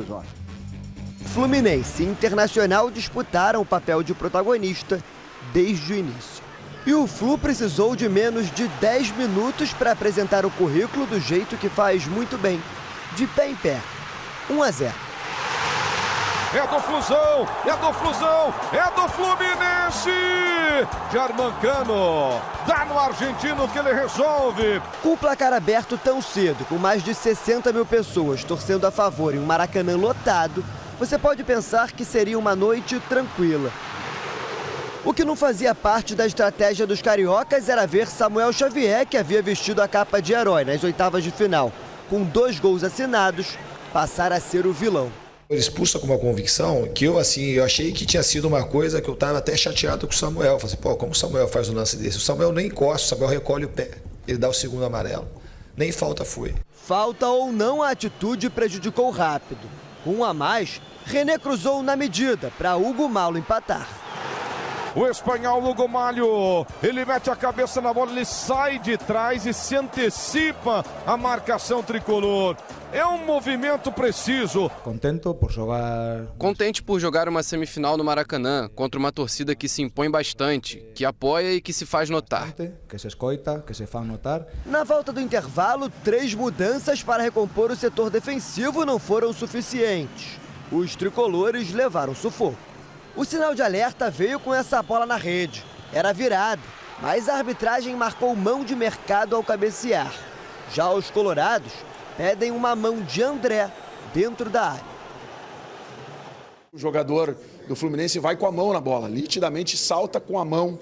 episódio. Fluminense e Internacional disputaram o papel de protagonista desde o início. E o Flu precisou de menos de 10 minutos para apresentar o currículo do jeito que faz muito bem, de pé em pé. 1-0. É do Flusão, é do Flusão, é do Fluminense! Germancano, dá no argentino que ele resolve. Com o placar aberto tão cedo, com mais de 60 mil pessoas torcendo a favor em um Maracanã lotado, você pode pensar que seria uma noite tranquila. O que não fazia parte da estratégia dos cariocas era ver Samuel Xavier, que havia vestido a capa de herói nas oitavas de final, com 2 gols assinados, passar a ser o vilão. Ele expulsa com uma convicção que eu achei que tinha sido uma coisa que eu estava até chateado com o Samuel. Eu falei assim, como o Samuel faz um lance desse? O Samuel nem encosta, o Samuel recolhe o pé. Ele dá o segundo amarelo. Nem falta foi. Falta ou não, a atitude prejudicou rápido. Com 1 a mais, René cruzou na medida para Hugo Malo empatar. O espanhol Hugo Malho, ele mete a cabeça na bola, ele sai de trás e se antecipa a marcação tricolor. É um movimento preciso. Contente por jogar uma semifinal no Maracanã, contra uma torcida que se impõe bastante, que apoia e que se faz notar. Na volta do intervalo, 3 mudanças para recompor o setor defensivo não foram suficientes. Os tricolores levaram sufoco. O sinal de alerta veio com essa bola na rede. Era virada, mas a arbitragem marcou mão de mercado ao cabecear. Já os colorados pedem uma mão de André dentro da área. O jogador do Fluminense vai com a mão na bola, nitidamente salta com a mão.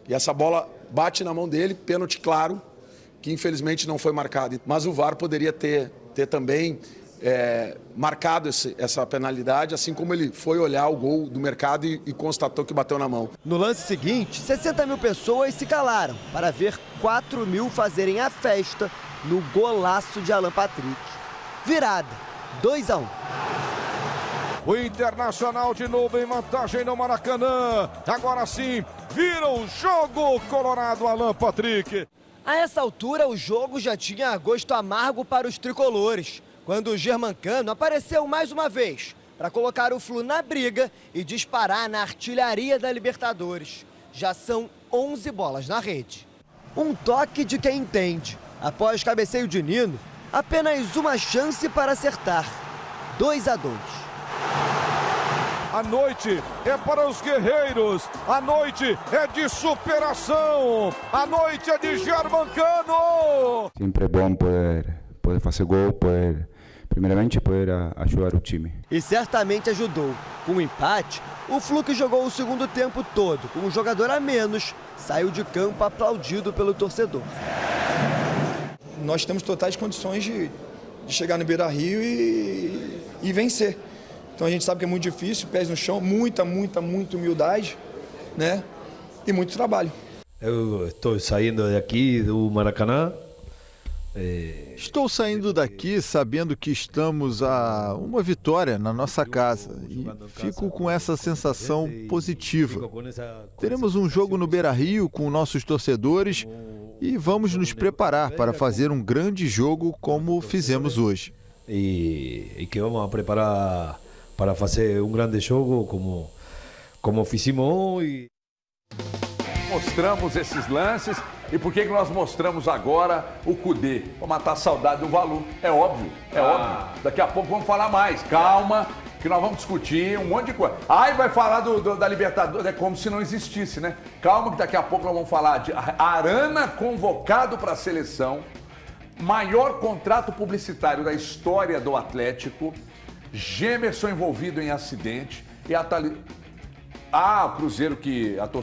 E essa bola bate na mão dele, pênalti claro, que infelizmente não foi marcado. Mas o VAR poderia ter também marcado essa penalidade, assim como ele foi olhar o gol do mercado e constatou que bateu na mão. No lance seguinte, 60 mil pessoas se calaram para ver 4 mil fazerem a festa no golaço de Alan Patrick. Virada, 2 a 1. O Internacional de novo em vantagem no Maracanã. Agora sim, vira o jogo colorado Alan Patrick. A essa altura, o jogo já tinha gosto amargo para os tricolores, quando o Germancano apareceu mais uma vez para colocar o Flu na briga e disparar na artilharia da Libertadores. Já são 11 bolas na rede. Um toque de quem entende. Após cabeceio de Nino, apenas uma chance para acertar. 2 a 2. A noite é para os guerreiros, a noite é de superação, a noite é de Germancano. Sempre é bom poder fazer gol, primeiramente poder ajudar o time. E certamente ajudou. Com o empate, o Flu, que jogou o segundo tempo todo com um jogador a menos, saiu de campo aplaudido pelo torcedor. Nós temos totais condições de chegar no Beira-Rio e vencer. Então a gente sabe que é muito difícil, pés no chão, muita humildade, né? E muito trabalho. Eu estou saindo daqui do Maracanã. Estou saindo daqui sabendo que estamos a uma vitória na nossa casa e fico com essa sensação positiva. Teremos um jogo no Beira-Rio com nossos torcedores e vamos nos preparar para fazer um grande jogo como fizemos hoje. E que vamos preparar para fazer um grande jogo como fizemos. Mostramos esses lances. E por que nós mostramos agora o Kudê? Para matar a saudade do Valu. É óbvio, óbvio. Daqui a pouco vamos falar mais. Calma, que nós vamos discutir um monte de coisa. Aí vai falar da Libertadores, é como se não existisse, né? Calma que daqui a pouco nós vamos falar de Arana convocado para a seleção, maior contrato publicitário da história do Atlético, Gemerson envolvido em acidente e o Cruzeiro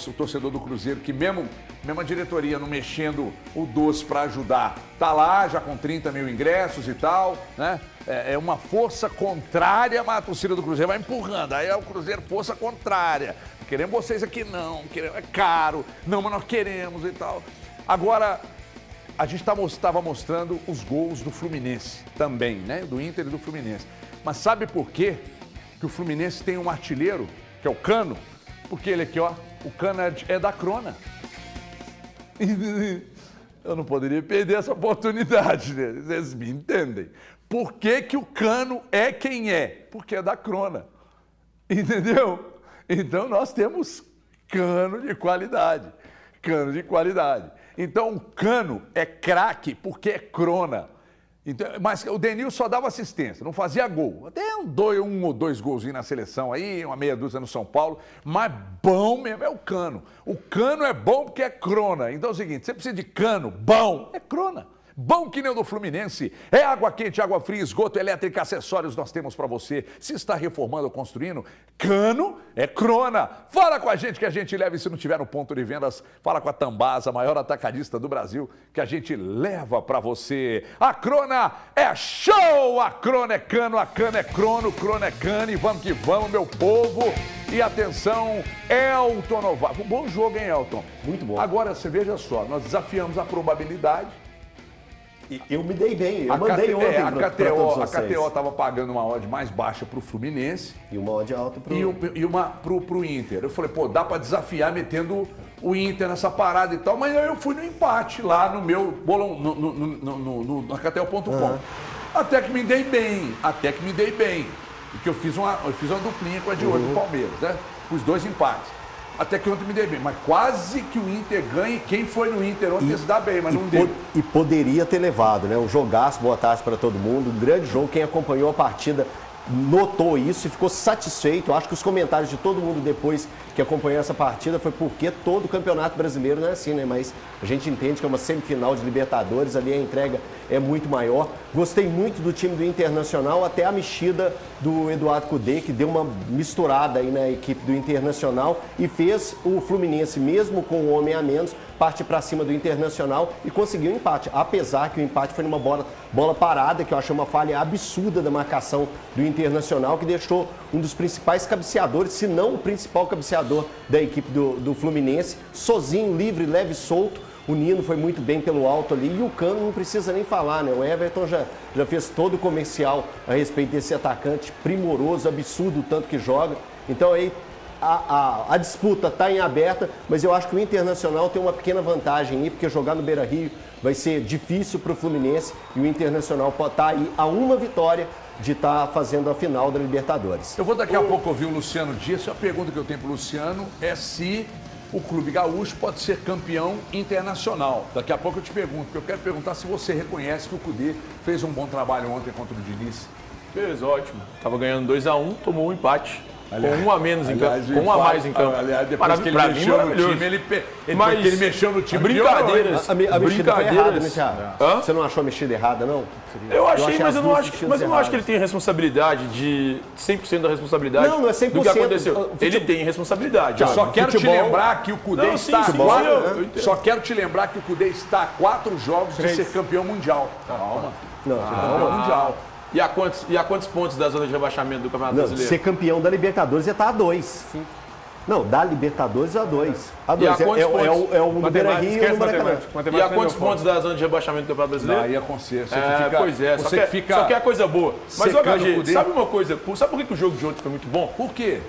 o torcedor do Cruzeiro que mesmo a diretoria não mexendo o doce para ajudar, tá lá já com 30 mil ingressos e tal, né? É uma força contrária, mas a torcida do Cruzeiro vai empurrando. Aí é o Cruzeiro força contrária. Queremos vocês aqui não, é caro, não, mas nós queremos e tal. Agora, a gente estava mostrando os gols do Fluminense também, né? Do Inter e do Fluminense. Mas sabe por quê que o Fluminense tem um artilheiro, que é o Cano? Porque ele aqui, ó, o Cano é da Crona. Eu não poderia perder essa oportunidade, né? Vocês me entendem. Por que que o Cano é quem é? Porque é da Crona. Entendeu? Então nós temos Cano de qualidade. Cano de qualidade. Então o Cano é craque porque é Crona. Então, mas o Denil só dava assistência, não fazia gol. Até um ou dois golzinhos na seleção aí, uma meia dúzia no São Paulo, mas bom mesmo é o Cano. O Cano é bom porque é Crona. Então é o seguinte, você precisa de Cano bom, é Crona. Bom que nem o do Fluminense. É água quente, água fria, esgoto elétrico, acessórios nós temos para você. Se está reformando ou construindo, Cano é Crona. Fala com a gente que a gente leva, e se não tiver no ponto de vendas, fala com a Tambasa, a maior atacadista do Brasil, que a gente leva para você. A Crona é show! A Crona é Cano, a Cano é Crono, Crona é Cano, e vamos que vamos, meu povo. E atenção, Elton Novaes. Bom jogo, hein, Elton? Muito bom. Agora, você veja só, nós desafiamos a probabilidade. E eu me dei bem, eu mandei ontem a todos vocês. KTO estava pagando uma odd mais baixa para o Fluminense. E uma odd alta para e uma pro Inter. Eu falei, pô, dá para desafiar metendo o Inter nessa parada e tal, mas aí eu fui no empate lá no meu bolão, na KTO.com. Até que me dei bem. Porque eu fiz uma duplinha com a de hoje do Palmeiras, né? Os dois empates. Até que ontem me dei bem, mas quase que o Inter ganhe. Quem foi no Inter ontem se dá bem, mas não deu. E poderia ter levado, né? Um jogaço, boa tarde para todo mundo. Um grande jogo. Quem acompanhou a partida notou isso e ficou satisfeito. Eu acho que os comentários de todo mundo depois que acompanhou essa partida foi porque todo o campeonato brasileiro não é assim, né? Mas a gente entende que é uma semifinal de Libertadores, ali a entrega é muito maior. Gostei muito do time do Internacional, até a mexida do Eduardo Cudê, que deu uma misturada aí na equipe do Internacional e fez o Fluminense, mesmo com um homem a menos, partir para cima do Internacional e conseguiu um empate. Apesar que o empate foi numa bola parada, que eu achei uma falha absurda da marcação do Internacional, que deixou um dos principais cabeceadores, se não o principal cabeceador da equipe do Fluminense, sozinho, livre, leve e solto. O Nino foi muito bem pelo alto ali e o Cano não precisa nem falar, né? O Everton já fez todo o comercial a respeito desse atacante primoroso, absurdo o tanto que joga. Então aí a disputa está em aberta, mas eu acho que o Internacional tem uma pequena vantagem aí, porque jogar no Beira-Rio vai ser difícil para o Fluminense e o Internacional pode estar aí a uma vitória de estar fazendo a final da Libertadores. Eu vou daqui a pouco ouvir o Luciano Dias. A pergunta que eu tenho para o Luciano é se o Clube Gaúcho pode ser campeão internacional. Daqui a pouco eu te pergunto, porque eu quero perguntar se você reconhece que o Cudê fez um bom trabalho ontem contra o Diniz. Fez, ótimo. Estava ganhando 2-1, tomou um empate. Com um a menos em campo, com um a mais em campo. Aliás, depois que ele mexeu no time, ele mexeu no time. Brincadeiras. A mexida foi errada, né, Thiago? Você não achou a mexida errada, não? Eu achei, mas eu não acho que ele tem responsabilidade de 100% da responsabilidade não é 100%. do que aconteceu. Ele tem responsabilidade. Eu só quero te lembrar que o Cudê está só quero te lembrar que o Cudê está a 4 jogos de ser campeão mundial. Calma. Campeão mundial. E a quantos pontos da zona de rebaixamento do Campeonato Brasileiro? Ser campeão da Libertadores já está a 2. Sim. Não, da Libertadores a 2. A 2 é o do Beira-Rio e o Maracanã. E a quantos pontos da zona de rebaixamento do Campeonato Brasileiro? Aí é conselho. Pois é, só que é coisa boa. Mas, HG, sabe uma coisa? Sabe por que o jogo de ontem foi muito bom? Por quê?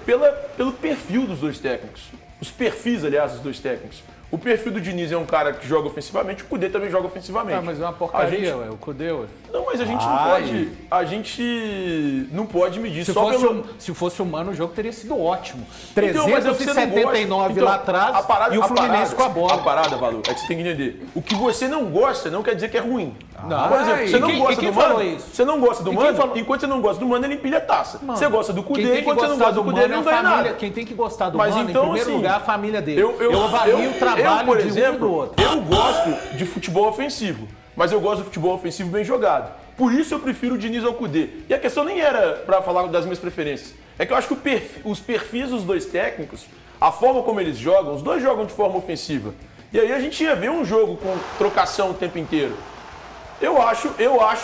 Pelo perfil dos dois técnicos. Os perfis, aliás, dos dois técnicos. O perfil do Diniz é um cara que joga ofensivamente, o Cudê também joga ofensivamente. Mas é uma porcaria, o Cudê. Não, mas a gente não pode. A gente não pode medir só pelo. Se fosse humano, o jogo teria sido ótimo. Então, 379 lá atrás e o Fluminense com a bola. A parada, Valu, é que você tem que entender. O que você não gosta não quer dizer que é ruim. Não. Por exemplo, você não gosta do Mano. Você não gosta do Mano, enquanto você não gosta do Mano, ele empilha a taça. Você gosta do Cudê, enquanto você não gosta do Cudê, ele não ganha nada. Quem tem que gostar do Mano, então, em primeiro lugar, a família dele. Eu avalio o trabalho por de exemplo, um e do outro. Eu gosto de futebol ofensivo, mas eu gosto do futebol ofensivo bem jogado. Por isso eu prefiro o Diniz ao Cudê. E a questão nem era para falar das minhas preferências. É que eu acho que os perfis dos dois técnicos, a forma como eles jogam, os dois jogam de forma ofensiva. E aí a gente ia ver um jogo com trocação o tempo inteiro. Eu acho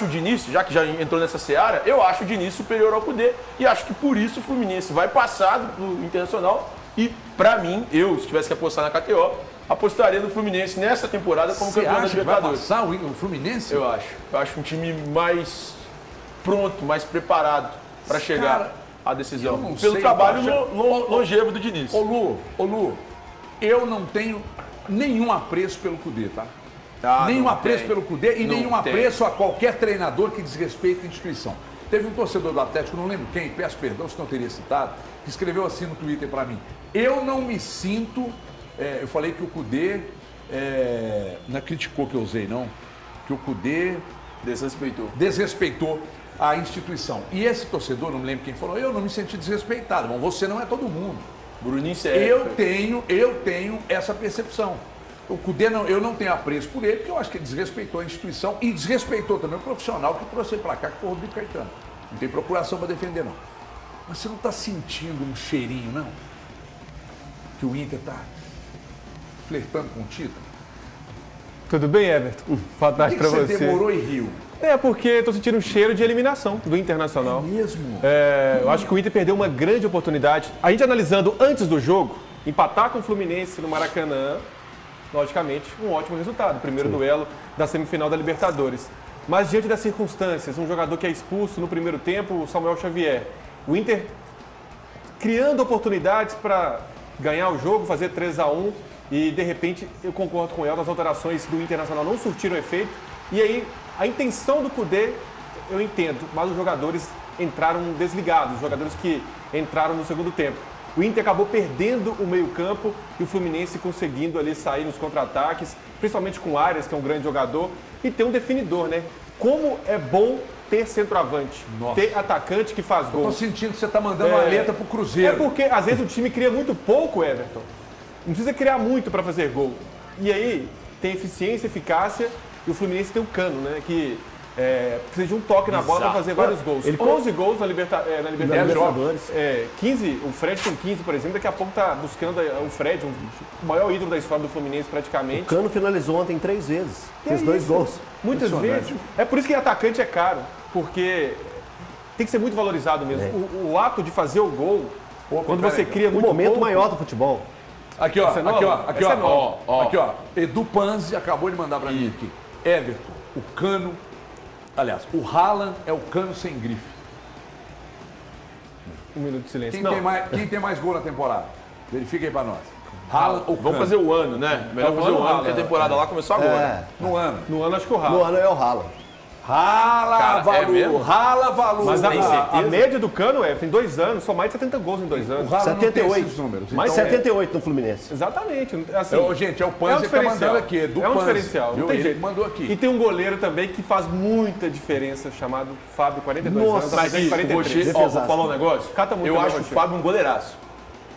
o Diniz, já que já entrou nessa seara, eu acho o Diniz superior ao Cudê. E acho que por isso o Fluminense vai passar do Internacional. E pra mim, se tivesse que apostar na KTO, apostaria no Fluminense nessa temporada como campeão da Libertadores. Vai passar o Fluminense? Eu acho um time mais pronto, mais preparado para chegar à decisão. Pelo trabalho longevo do Diniz. Ô Lu, eu não tenho nenhum apreço pelo Cudê, tá? Nenhum não apreço tem. pelo Cudê e Não nenhum tem. apreço a qualquer treinador que desrespeite a instituição. Teve um torcedor do Atlético, não lembro quem, peço perdão se não teria citado, que escreveu assim no Twitter para mim: eu não me sinto... eu falei que o Cudê... não é criticou que eu usei, não. Que o Cudê... Desrespeitou a instituição. E esse torcedor, não me lembro quem falou, eu não me senti desrespeitado. Bom, você não é todo mundo. Bruninho Eu tenho essa percepção. O Cudê, eu não tenho apreço por ele, porque eu acho que ele desrespeitou a instituição e desrespeitou também o profissional que trouxe ele para cá, que foi o Rodrigo Caetano. Não tem procuração para defender, não. Mas você não está sentindo um cheirinho, não? Que o Inter está flertando com o título? Tudo bem, Everton? Boa tarde para você. Por que você demorou e riu? Porque estou sentindo um cheiro de eliminação do Internacional. É mesmo? Eu acho que o Inter perdeu uma grande oportunidade. A gente analisando antes do jogo, empatar com o Fluminense no Maracanã, logicamente, um ótimo resultado. Primeiro duelo da semifinal da Libertadores. Mas diante das circunstâncias, um jogador que é expulso no primeiro tempo, o Samuel Xavier. O Inter criando oportunidades para ganhar o jogo, fazer 3-1. E, de repente, eu concordo com ela, as alterações do Internacional não surtiram efeito. E aí, a intenção do Cudê, eu entendo, mas os jogadores entraram desligados, os jogadores que entraram no segundo tempo. O Inter acabou perdendo o meio-campo e o Fluminense conseguindo ali sair nos contra-ataques, principalmente com o Arias, que é um grande jogador, e ter um definidor, né? Como é bom ter centroavante, ter atacante que faz gol. Eu tô sentindo que você tá mandando uma letra pro Cruzeiro. É porque, às vezes, o time cria muito pouco, Everton. Não precisa criar muito para fazer gol. E aí, tem eficiência, eficácia, e o Fluminense tem o Cano, né? Que precisa de um toque na bola para fazer vários gols. 11 gols na Libertadores. 15, o Fred com 15, por exemplo, daqui a pouco tá buscando o Fred, o maior ídolo da história do Fluminense praticamente. O Cano finalizou ontem 3 vezes, fez 2 gols. Muitas vezes. É por isso que atacante é caro, porque tem que ser muito valorizado mesmo. O ato de fazer o gol, quando você cria muito o momento pouco, maior do futebol. Aqui, ó, aqui, ó. Edu Panzi acabou de mandar pra mim aqui. Everton, o Cano. Aliás, o Haaland é o Cano sem grife. Um minuto de silêncio. Quem tem mais gol na temporada? Verifica aí pra nós. Haaland ou Cano? Vamos fazer o ano, né? Melhor fazer o ano, porque a temporada lá começou agora. No ano. No ano acho que o Haaland. No ano é o Haaland. Rala valor. Mas a média do Cano tem 2 anos, só mais de 70 gols em 2 anos. 78 números. Mais 78 no Fluminense. Exatamente. Assim, gente, é o Panzi que tá mandando aqui. É um diferencial, não tem jeito. Mandou aqui. E tem um goleiro também que faz muita diferença, chamado Fábio, 42 anos. Mas o Rocher, vou falar um negócio. Eu acho o Fábio um goleiraço.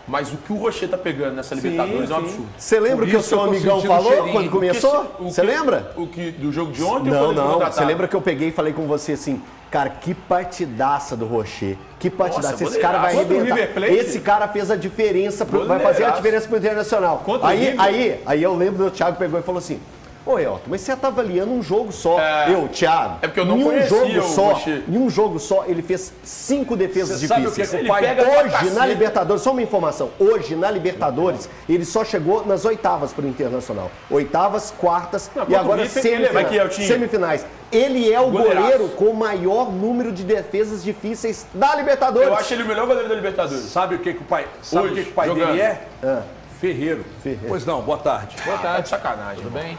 Mas o que o Rocher tá pegando nessa Libertadores é um absurdo. Você lembra o que o seu amigão falou quando começou? Você lembra? Do jogo de ontem? Não. Você lembra que eu peguei e falei com você assim, cara, que partidaça do Rocher. Que partidaça. Nossa, esse cara vai arrebentar. Esse cara fez a diferença, vai fazer a diferença pro Internacional. Aí eu lembro do Thiago pegou e falou assim, ô Elton, mas você tá avaliando um jogo só. Thiago, é porque eu não conhecia em um jogo só, ele fez 5 defesas difíceis. Sabe o que o pai Hoje, na Libertadores, só uma informação, hoje, na Libertadores, ele só chegou nas oitavas pro Internacional. Oitavas, quartas e agora semifinais. Ele é o goleiro com o maior número de defesas difíceis da Libertadores. Eu acho ele o melhor goleiro da Libertadores. Sabe o que o pai dele é? Ferreiro. Pois não, boa tarde. Boa tarde. Tá de sacanagem. Tudo bem?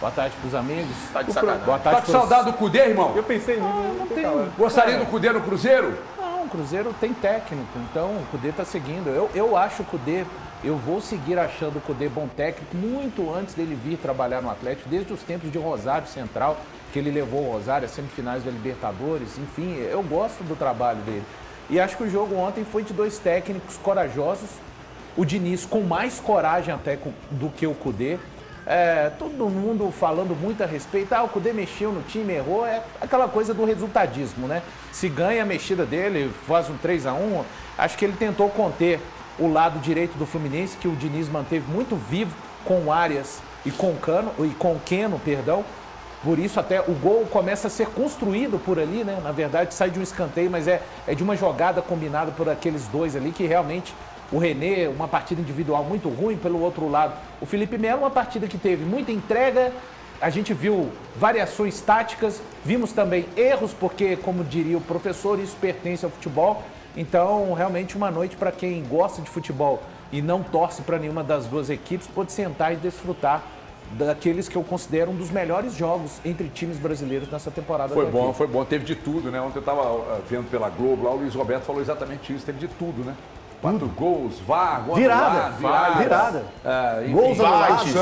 Boa tarde pros amigos. Tá de sacanagem. Boa tarde Tá com saudade do Cudê, irmão? Eu pensei nisso. Não tenho. Gostaria do Cudê no Cruzeiro? Não, o Cruzeiro tem técnico, então o Cudê tá seguindo. Eu acho o Cudê, eu vou seguir achando o Cudê bom técnico muito antes dele vir trabalhar no Atlético, desde os tempos de Rosário Central, que ele levou o Rosário às semifinais da Libertadores. Enfim, eu gosto do trabalho dele. E acho que o jogo ontem foi de 2 técnicos corajosos. O Diniz com mais coragem até do que o Cudê. Todo mundo falando muito a respeito. O Cudê mexeu no time, errou. É aquela coisa do resultadismo, né? Se ganha a mexida dele, faz um 3-1. Acho que ele tentou conter o lado direito do Fluminense, que o Diniz manteve muito vivo com o Arias e com o Keno, perdão. Por isso até o gol começa a ser construído por ali, né? Na verdade sai de um escanteio, mas é de uma jogada combinada por aqueles dois ali que realmente... O René, uma partida individual muito ruim, pelo outro lado. O Felipe Melo, uma partida que teve muita entrega, a gente viu variações táticas, vimos também erros, porque, como diria o professor, isso pertence ao futebol. Então, realmente, uma noite para quem gosta de futebol e não torce para nenhuma das duas equipes, pode sentar e desfrutar daqueles que eu considero um dos melhores jogos entre times brasileiros nessa temporada. Foi bom, foi bom. Teve de tudo, né? Ontem eu estava vendo pela Globo, lá o Luiz Roberto falou exatamente isso. Teve de tudo, né? 4 gols, VAR, gol virada. Gols empates,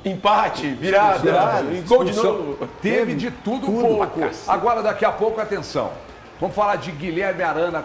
empate, virada, gol de novo. Teve de tudo um pouco. Agora, daqui a pouco, atenção. Vamos falar de Guilherme Arana.